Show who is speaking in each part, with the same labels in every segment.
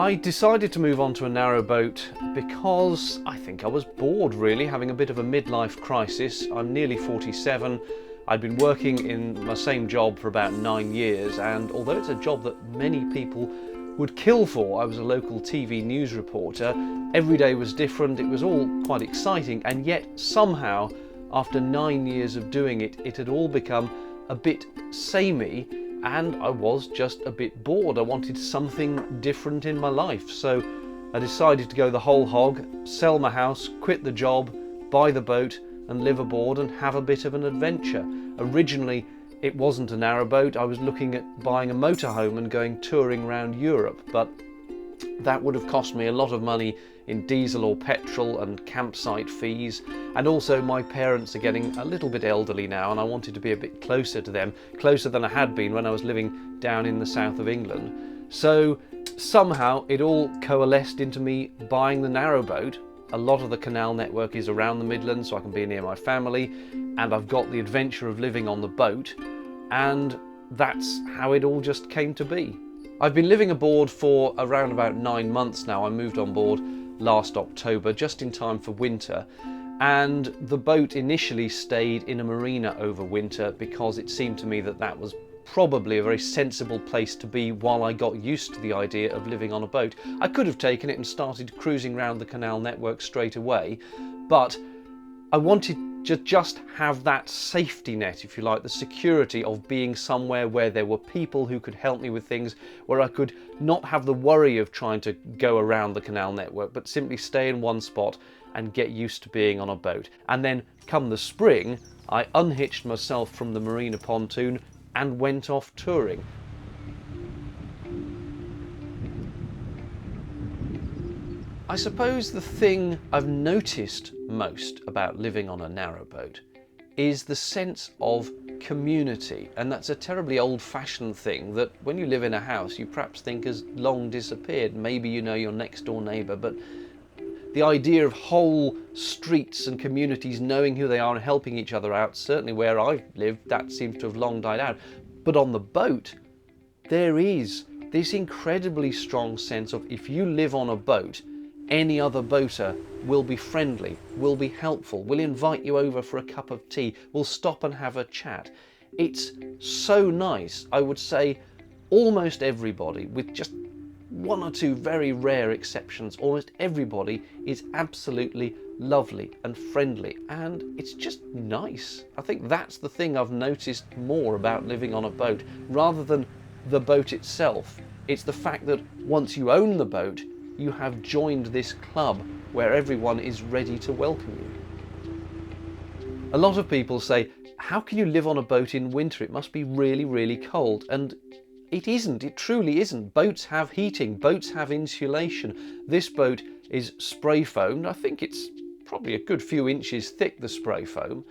Speaker 1: I decided to move on to a narrowboat because I think I was bored, really, having a bit of a midlife crisis. I'm nearly 47. I'd been working in my same job for about 9 years, and although it's a job that many people would kill for, I was a local TV news reporter. Every day was different, it was all quite exciting, and yet somehow, after 9 years of doing it, it had all become a bit samey, and I was just a bit bored. I wanted something different in my life, so I decided to go the whole hog, sell my house, quit the job, buy the boat and live aboard and have a bit of an adventure. Originally it wasn't a narrowboat. I was looking at buying a motorhome and going touring around Europe, but that would have cost me a lot of money in diesel or petrol and campsite fees, and also my parents are getting a little bit elderly now and I wanted to be a bit closer to them, closer than I had been when I was living down in the south of England. So somehow it all coalesced into me buying the narrowboat. A lot of the canal network is around the Midlands, so I can be near my family, and I've got the adventure of living on the boat, and that's how it all just came to be. I've been living aboard for around about 9 months now. I moved on board last October, just in time for winter, and the boat initially stayed in a marina over winter because it seemed to me that that was probably a very sensible place to be while I got used to the idea of living on a boat. I could have taken it and started cruising around the canal network straight away, but I wanted to just have that safety net, if you like, the security of being somewhere where there were people who could help me with things, where I could not have the worry of trying to go around the canal network, but simply stay in one spot and get used to being on a boat. And then come the spring, I unhitched myself from the marina pontoon and went off touring. I suppose the thing I've noticed most about living on a narrowboat is the sense of community, and that's a terribly old-fashioned thing that when you live in a house you perhaps think has long disappeared. Maybe you know your next door neighbour, but the idea of whole streets and communities knowing who they are and helping each other out, certainly where I've lived, that seems to have long died out. But on the boat, there is this incredibly strong sense of, if you live on a boat, any other boater will be friendly, will be helpful, will invite you over for a cup of tea, will stop and have a chat. It's so nice. I would say almost everybody, with just one or two very rare exceptions, almost everybody is absolutely lovely and friendly, and it's just nice. I think that's the thing I've noticed more about living on a boat, rather than the boat itself. It's the fact that once you own the boat, you have joined this club where everyone is ready to welcome you. A lot of people say, how can you live on a boat in winter? It must be really, really cold. And it isn't, it truly isn't. Boats have heating, boats have insulation. This boat is spray foamed. I think it's probably a good few inches thick, the spray foam.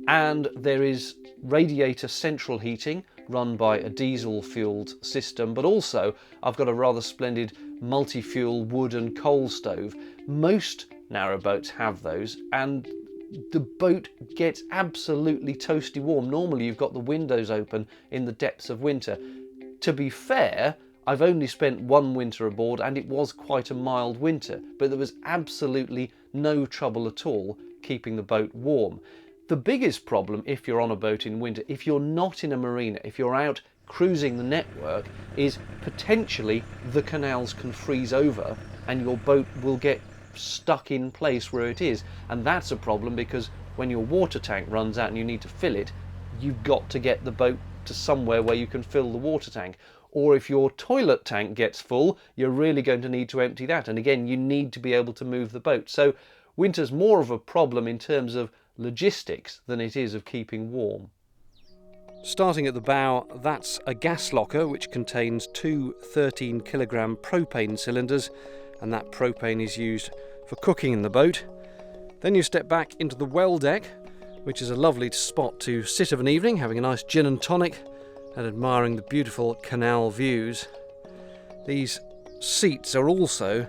Speaker 1: And there is radiator central heating run by a diesel fueled system, but also I've got a rather splendid multi-fuel wood and coal stove. Most narrowboats have those, and the boat gets absolutely toasty warm. Normally you've got the windows open in the depths of winter. To be fair, I've only spent one winter aboard and it was quite a mild winter, but there was absolutely no trouble at all keeping the boat warm. The biggest problem if you're on a boat in winter, if you're not in a marina, if you're out cruising the network, is potentially the canals can freeze over and your boat will get stuck in place where it is. And that's a problem because when your water tank runs out and you need to fill it, you've got to get the boat to somewhere where you can fill the water tank. Or if your toilet tank gets full, you're really going to need to empty that. And again, you need to be able to move the boat. So winter's more of a problem in terms of logistics than it is of keeping warm. Starting at the bow, that's a gas locker which contains two 13-kilogram propane cylinders, and that propane is used for cooking in the boat. Then you step back into the well deck, which is a lovely spot to sit of an evening, having a nice gin and tonic and admiring the beautiful canal views. These seats are also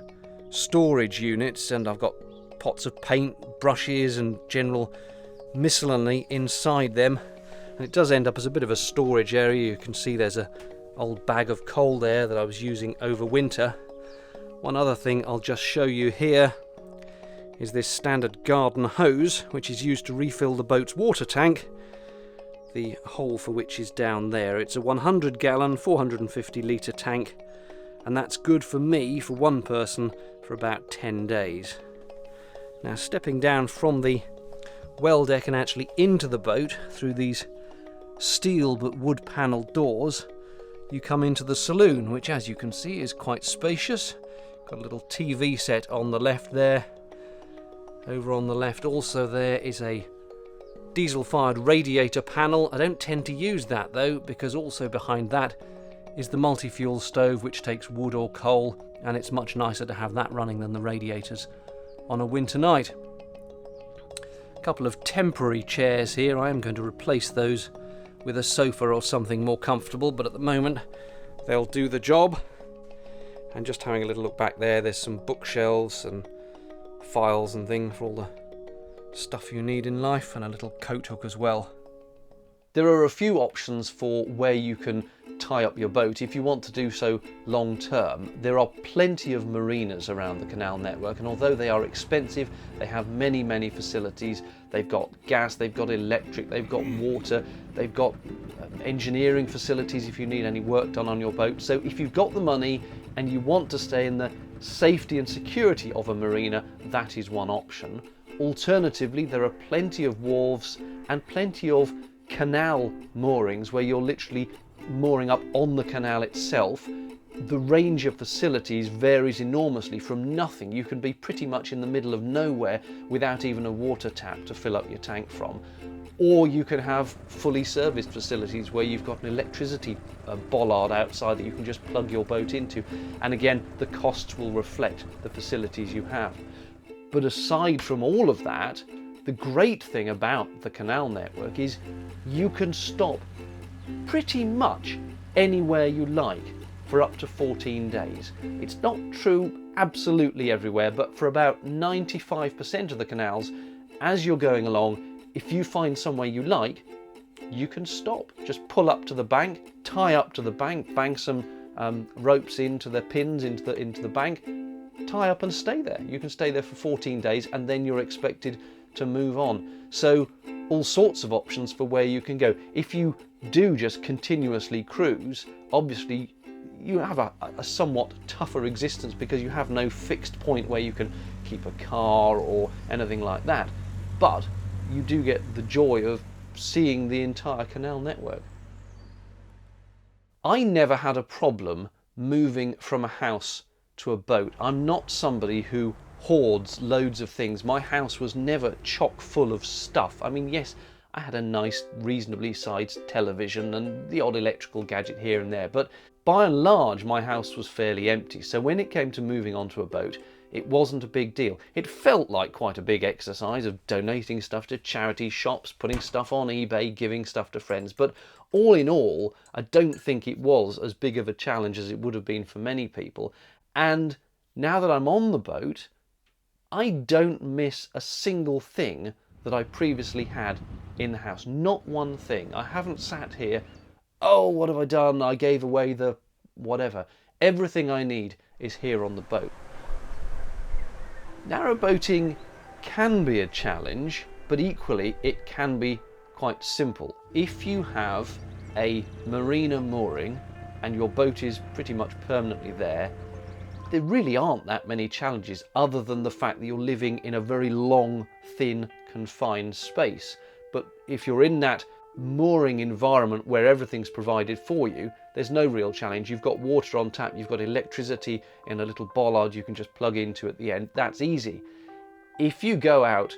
Speaker 1: storage units, and I've got pots of paint, brushes and general miscellany inside them, and it does end up as a bit of a storage area. You can see there's an old bag of coal there that I was using over winter.
Speaker 2: One other thing I'll just show you here is this standard garden hose, which is used to refill the boat's water tank, the hole for which is down there. It's a 100 gallon, 450 litre tank, and that's good for me, for one person, for about 10 days. Now, stepping down from the well deck and actually into the boat through these steel but wood panelled doors, you come into the saloon, which, as you can see, is quite spacious. Got a little TV set on the left there. Over on the left also there is a diesel-fired radiator panel. I don't tend to use that though, because also behind that is the multi-fuel stove, which takes wood or coal, and it's much nicer to have that running than the radiators on a winter night. A couple of temporary chairs here. I am going to replace those with a sofa or something more comfortable, but at the moment they'll do the job. And just having a little look back there, there's some bookshelves and files and things for all the stuff you need in life, and a little coat hook as well.
Speaker 1: There are a few options for where you can tie up your boat if you want to do so long term. There are plenty of marinas around the canal network, and although they are expensive, they have many facilities. They've got gas, they've got electric, they've got water, they've got engineering facilities if you need any work done on your boat. So if you've got the money and you want to stay in the safety and security of a marina, that is one option. Alternatively, there are plenty of wharves and plenty of canal moorings where you're literally mooring up on the canal itself. The range of facilities varies enormously from nothing. You can be pretty much in the middle of nowhere without even a water tap to fill up your tank from. Or you can have fully serviced facilities where you've got an electricity bollard outside that you can just plug your boat into. And again, the costs will reflect the facilities you have. But aside from all of that, the great thing about the canal network is you can stop pretty much anywhere you like for up to 14 days. It's not true absolutely everywhere, but for about 95% of the canals, as you're going along, if you find somewhere you like, you can stop. Just pull up to the bank, tie up to the bank, bang some ropes into the pins into the bank, tie up and stay there. You can stay there for 14 days and then you're expected to move on. So all sorts of options for where you can go. If you do just continuously cruise, obviously you have a somewhat tougher existence because you have no fixed point where you can keep a car or anything like that. But you do get the joy of seeing the entire canal network. I never had a problem moving from a house to a boat. I'm not somebody who hoards loads of things. My house was never chock full of stuff. I mean, yes, I had a nice, reasonably sized television and the odd electrical gadget here and there, but by and large my house was fairly empty. So when it came to moving onto a boat, it wasn't a big deal. It felt like quite a big exercise of donating stuff to charity shops, putting stuff on eBay, giving stuff to friends, but all in all, I don't think it was as big of a challenge as it would have been for many people. And now that I'm on the boat, I don't miss a single thing that I previously had in the house. Not one thing. I haven't sat here, oh, what have I done? I gave away the whatever. Everything I need is here on the boat. Narrowboating can be a challenge, but equally it can be quite simple. If you have a marina mooring and your boat is pretty much permanently there really aren't that many challenges other than the fact that you're living in a very long, thin, confined space. But if you're in that mooring environment where everything's provided for you, there's no real challenge. You've got water on tap, you've got electricity in a little bollard you can just plug into at the end. That's easy. If you go out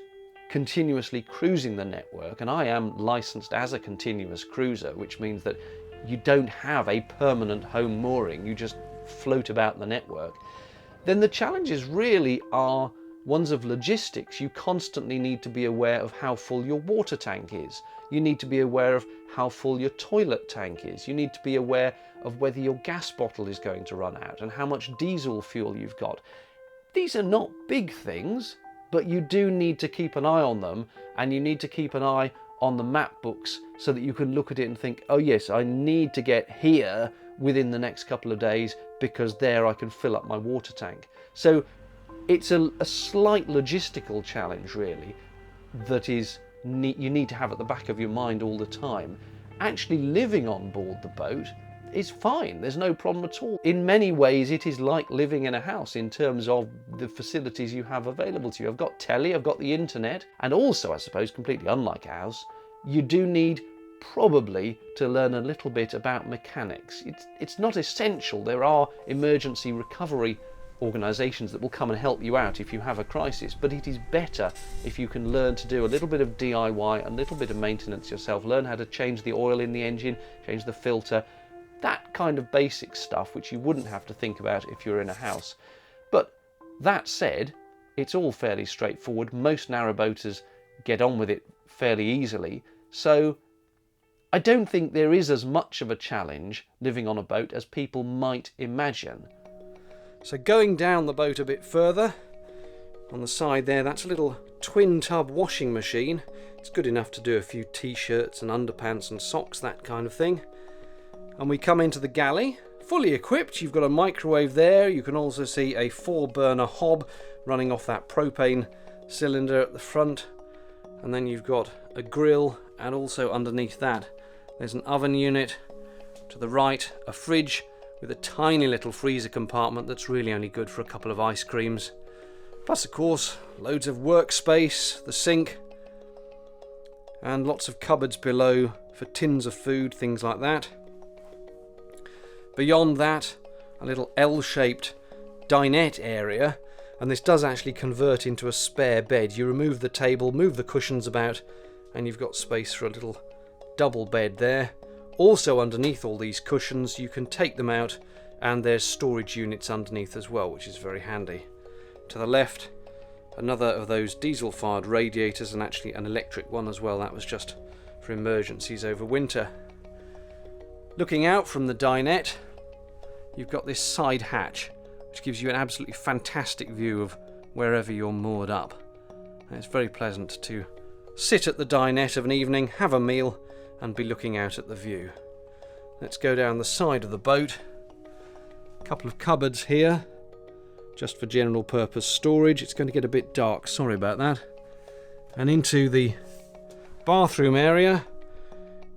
Speaker 1: continuously cruising the network, and I am licensed as a continuous cruiser, which means that you don't have a permanent home mooring, you just float about the network, then the challenges really are ones of logistics. You constantly need to be aware of how full your water tank is. You need to be aware of how full your toilet tank is. You need to be aware of whether your gas bottle is going to run out and how much diesel fuel you've got. These are not big things, but you do need to keep an eye on them, and you need to keep an eye on the map books so that you can look at it and think, oh yes, I need to get here within the next couple of days because there I can fill up my water tank. So it's a slight logistical challenge really that is you need to have at the back of your mind all the time. Actually living on board the boat is fine, there's no problem at all. In many ways it is like living in a house in terms of the facilities you have available to you. I've got telly, I've got the internet, and also I suppose completely unlike a house, you do need probably to learn a little bit about mechanics. It's not essential. There are emergency recovery organisations that will come and help you out if you have a crisis, but it is better if you can learn to do a little bit of DIY, a little bit of maintenance yourself, learn how to change the oil in the engine, change the filter, that kind of basic stuff which you wouldn't have to think about if you're in a house. But that said, it's all fairly straightforward. Most narrowboaters get on with it fairly easily, so I don't think there is as much of a challenge living on a boat as people might imagine.
Speaker 2: So going down the boat a bit further, on the side there, that's a little twin tub washing machine. It's good enough to do a few t-shirts and underpants and socks, that kind of thing. And we come into the galley, fully equipped. You've got a microwave there. You can also see a 4-burner hob running off that propane cylinder at the front. And then you've got a grill, and also underneath that there's an oven unit. To the right, a fridge with a tiny little freezer compartment that's really only good for a couple of ice creams. Plus, of course, loads of workspace, the sink, and lots of cupboards below for tins of food, things like that. Beyond that, a little L-shaped dinette area, and this does actually convert into a spare bed. You remove the table, move the cushions about, and you've got space for a little double bed there. Also underneath all these cushions, you can take them out, and there's storage units underneath as well, which is very handy. To the left, another of those diesel-fired radiators, and actually an electric one as well. That was just for emergencies over winter. Looking out from the dinette, you've got this side hatch, which gives you an absolutely fantastic view of wherever you're moored up. And it's very pleasant to sit at the dinette of an evening, have a meal, and be looking out at the view. Let's go down the side of the boat. A couple of cupboards here, just for general purpose storage. It's going to get a bit dark, sorry about that. And into the bathroom area,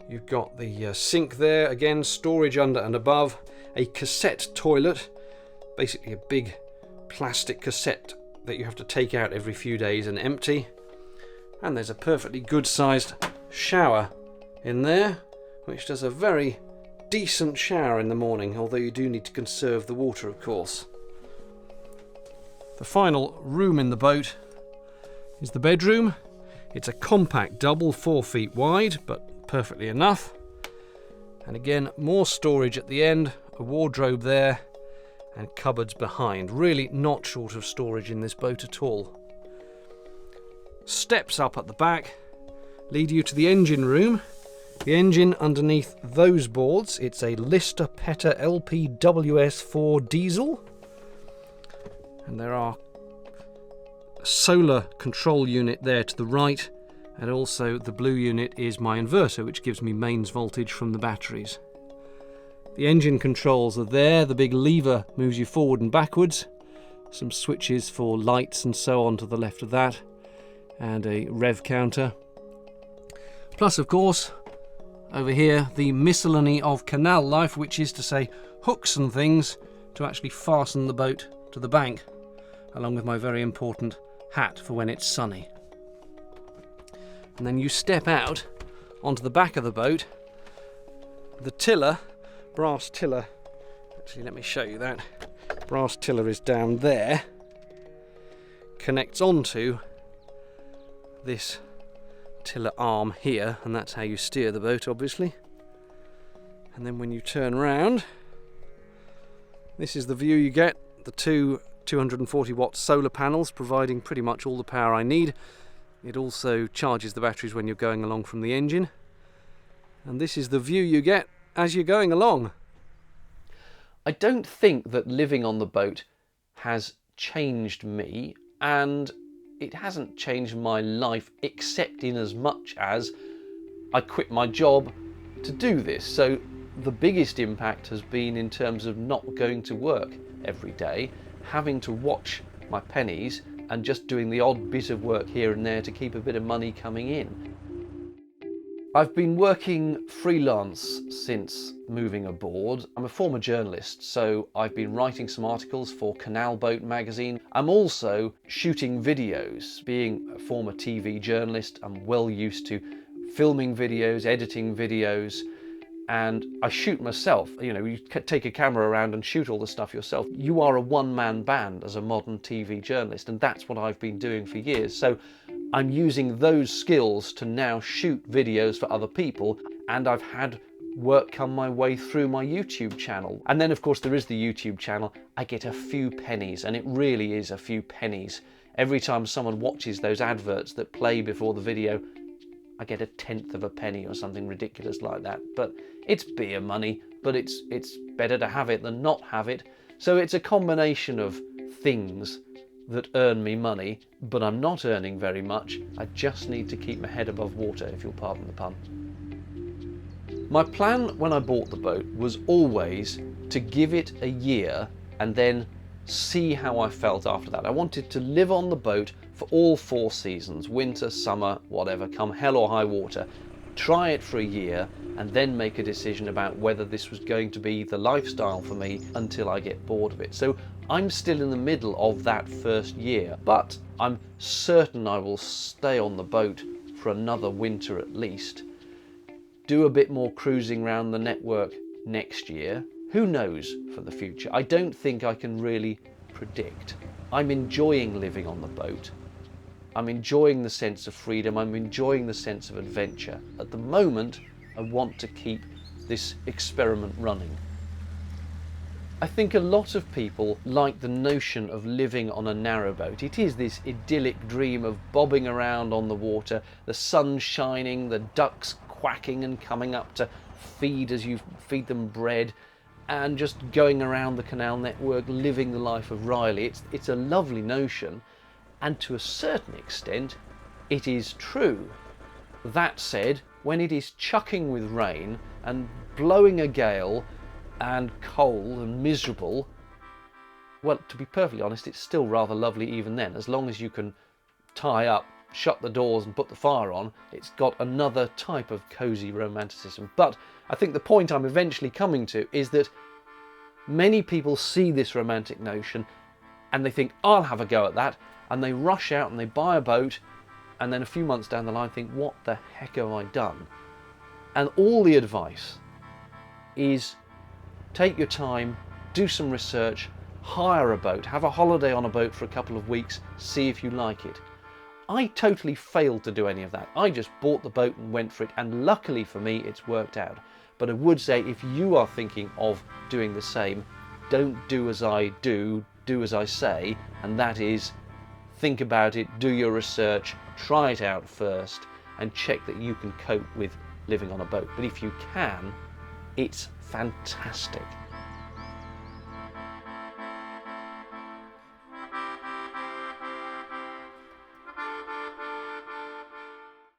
Speaker 2: you've got the sink there, again storage under and above, a cassette toilet, basically a big plastic cassette that you have to take out every few days and empty. And there's a perfectly good sized shower in there, which does a very decent shower in the morning, although you do need to conserve the water, of course. The final room in the boat is the bedroom. It's a compact double, 4 feet wide, but perfectly enough. And again, more storage at the end, a wardrobe there, and cupboards behind. Really not short of storage in this boat at all. Steps up at the back lead you to the engine room. The engine underneath those boards, it's a Lister Petter LPWS4 diesel. And there are a solar control unit there to the right, and also the blue unit is my inverter, which gives me mains voltage from the batteries. The engine controls are there, the big lever moves you forward and backwards, some switches for lights and so on to the left of that, and a rev counter. Plus, of course, over here, the miscellany of canal life, which is to say hooks and things to actually fasten the boat to the bank, along with my very important hat for when it's sunny. And then you step out onto the back of the boat. The tiller, brass tiller, actually let me show you that. Brass tiller is down there, connects onto this tiller arm here, and that's how you steer the boat, obviously. And then when you turn round, this is the view you get. The two 240 watt solar panels providing pretty much all the power I need. It also charges the batteries when you're going along from the engine. And this is the view you get as you're going along.
Speaker 1: I don't think that living on the boat has changed me, and it hasn't changed my life, except in as much as I quit my job to do this. So the biggest impact has been in terms of not going to work every day, having to watch my pennies and just doing the odd bit of work here and there to keep a bit of money coming in. I've been working freelance since moving aboard. I'm a former journalist, so I've been writing some articles for Canal Boat magazine. I'm also shooting videos. Being a former TV journalist, I'm well used to filming videos, editing videos, and I shoot myself. You know, you take a camera around and shoot all the stuff yourself. You are a one-man band as a modern TV journalist, and that's what I've been doing for years. So I'm using those skills to now shoot videos for other people, and I've had work come my way through my YouTube channel. And then of course there is the YouTube channel. I get a few pennies, and it really is a few pennies. Every time someone watches those adverts that play before the video, I get 1/10 of a penny or something ridiculous like that. But it's beer money, but it's better to have it than not have it. So it's a combination of things that earn me money, but I'm not earning very much. I just need to keep my head above water, if you'll pardon the pun. My plan when I bought the boat was always to give it a year and then see how I felt after that. I wanted to live on the boat for all 4 seasons, winter, summer, whatever, come hell or high water. Try it for a year and then make a decision about whether this was going to be the lifestyle for me until I get bored of it. So I'm still in the middle of that first year, but I'm certain I will stay on the boat for another winter at least. Do a bit more cruising around the network next year. Who knows for the future? I don't think I can really predict. I'm enjoying living on the boat. I'm enjoying the sense of freedom. I'm enjoying the sense of adventure. At the moment, I want to keep this experiment running. I think a lot of people like the notion of living on a narrowboat. It is this idyllic dream of bobbing around on the water, the sun shining, the ducks quacking and coming up to feed as you feed them bread, and just going around the canal network, living the life of Riley. It's a lovely notion, and to a certain extent, it is true. That said, when it is chucking with rain and blowing a gale and cold and miserable, well, to be perfectly honest, it's still rather lovely even then. As long as you can tie up, shut the doors and put the fire on, it's got another type of cosy romanticism. But I think the point I'm eventually coming to is that many people see this romantic notion and they think, I'll have a go at that, and they rush out and they buy a boat, and then a few months down the line think, what the heck have I done? And all the advice is take your time, do some research, hire a boat, have a holiday on a boat for a couple of weeks, see if you like it. I totally failed to do any of that. I just bought the boat and went for it, and luckily for me it's worked out. But I would say, if you are thinking of doing the same, don't do as I do as I say, and that is think about it, do your research, try it out first, and check that you can cope with living on a boat. But if you can, it's fantastic.